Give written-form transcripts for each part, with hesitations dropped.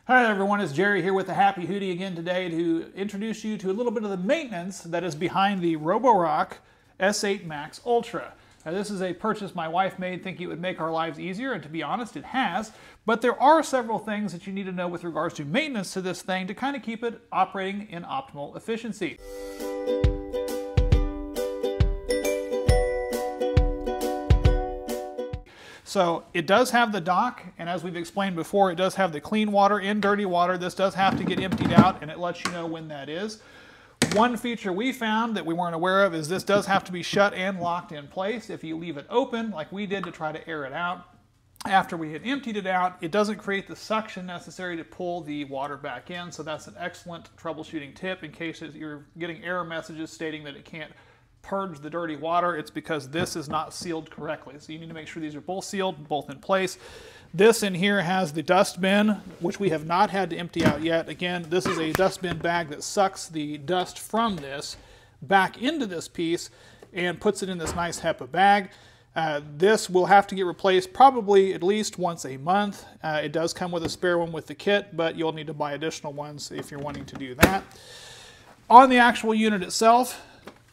Hi everyone, it's Jerry here with the Happy Hootie again today to introduce you to a little bit of the maintenance that is behind the Roborock S8 Max Ultra. Now, this is a purchase my wife made thinking it would make our lives easier, and to be honest, it has. But there are several things that you need to know with regards to maintenance to this thing to kind of keep it operating in optimal efficiency. So it does have the dock, and as we've explained before, it does have the clean water and dirty water. This does have to get emptied out, and it lets you know when that is. One feature we found that we weren't aware of is this does have to be shut and locked in place. If you leave it open, like we did to try to air it out, after we had emptied it out, it doesn't create the suction necessary to pull the water back in. So that's an excellent troubleshooting tip in case you're getting error messages stating that it can't purge the dirty water. It's because this is not sealed correctly. So you need to make sure these are both sealed, both in place. This in here has the dust bin, which we have not had to empty out yet. Again, this is a dust bin bag that sucks the dust from this back into this piece and puts it in this nice HEPA bag. This will have to get replaced probably at least once a month. It does come with a spare one with the kit, but you'll need to buy additional ones if you're wanting to do that. On the actual unit itself,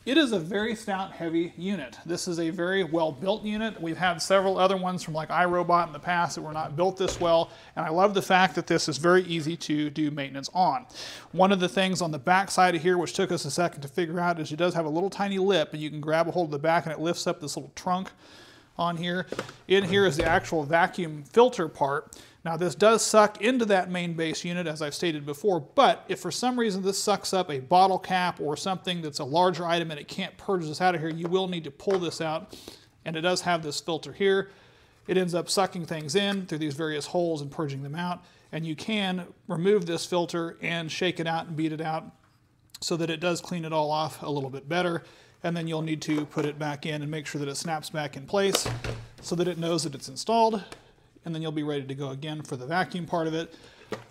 it is a very stout, heavy unit. This is a very well-built unit. We've had several other ones from like iRobot in the past that were not built this well, and I love the fact that this is very easy to do maintenance on. One of the things on the back side of here, which took us a second to figure out, is it does have a little tiny lip, and you can grab a hold of the back and it lifts up this little trunk on here. In here is the actual vacuum filter part. Now this does suck into that main base unit, as I've stated before, but if for some reason this sucks up a bottle cap or something that's a larger item and it can't purge this out of here, you will need to pull this out. And it does have this filter here. It ends up sucking things in through these various holes and purging them out. And you can remove this filter and shake it out and beat it out so that it does clean it all off a little bit better. And then you'll need to put it back in and make sure that it snaps back in place so that it knows that it's installed. And then you'll be ready to go again for the vacuum part of it.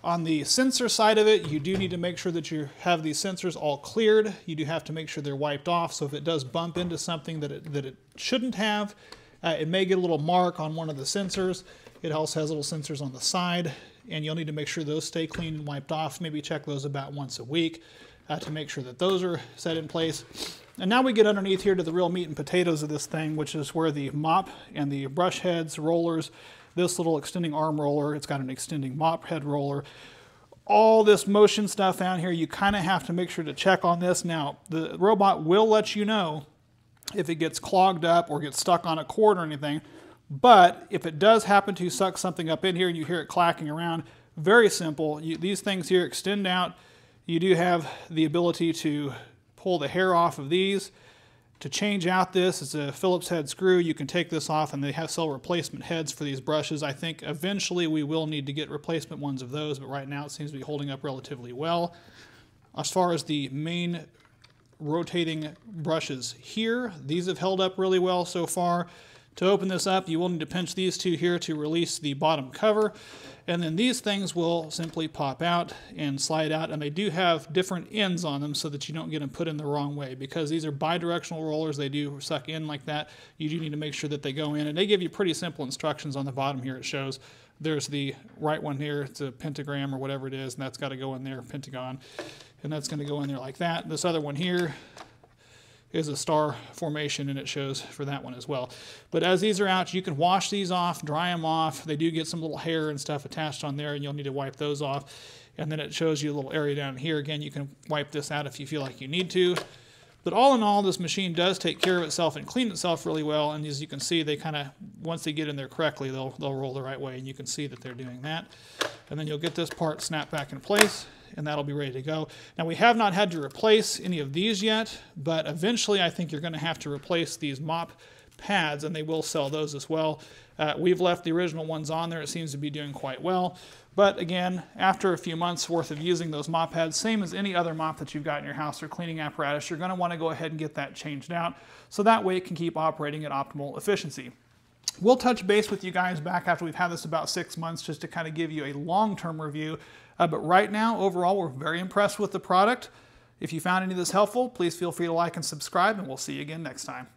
On the sensor side of it, you do need to make sure that you have these sensors all cleared. You do have to make sure they're wiped off, so if it does bump into something that it shouldn't have, it may get a little mark on one of the sensors. It also has little sensors on the side, and you'll need to make sure those stay clean and wiped off. Maybe check those about once a week to make sure that those are set in place. And now we get underneath here to the real meat and potatoes of this thing, which is where the mop and the brush heads, rollers, this little extending arm roller, it's got an extending mop head roller. All this motion stuff down here, you kind of have to make sure to check on this. Now, the robot will let you know if it gets clogged up or gets stuck on a cord or anything. But if it does happen to suck something up in here and you hear it clacking around, very simple. These things here extend out. You do have the ability to pull the hair off of these. To change out this, it's a Phillips head screw. You can take this off, and they sell replacement heads for these brushes. I think eventually we will need to get replacement ones of those, but right now it seems to be holding up relatively well. As far as the main rotating brushes here, these have held up really well so far. To open this up, you will need to pinch these two here to release the bottom cover. And then these things will simply pop out and slide out, and they do have different ends on them so that you don't get them put in the wrong way. Because these are bi-directional rollers, they do suck in like that. You do need to make sure that they go in, and they give you pretty simple instructions on the bottom here. It shows there's the right one here, it's a pentagram or whatever it is, and that's got to go in there, pentagon, and that's going to go in there like that. This other one here is a star formation, and it shows for that one as well. But as these are out, you can wash these off, dry them off. They do get some little hair and stuff attached on there, and you'll need to wipe those off. And then it shows you a little area down here. Again, you can wipe this out if you feel like you need to. But all in all, this machine does take care of itself and clean itself really well. And as you can see, they kind of, once they get in there correctly, they'll roll the right way, and you can see that they're doing that. And then you'll get this part snapped back in place, and that'll be ready to go. Now, we have not had to replace any of these yet, but eventually I think you're going to have to replace these mop pads, and they will sell those as well. We've left the original ones on there. It seems to be doing quite well. But again, after a few months worth of using those mop pads, same as any other mop that you've got in your house or cleaning apparatus, you're going to want to go ahead and get that changed out so that way it can keep operating at optimal efficiency. We'll touch base with you guys back after we've had this about 6 months just to kind of give you a long-term review. But right now, overall, we're very impressed with the product. If you found any of this helpful, please feel free to like and subscribe, and we'll see you again next time.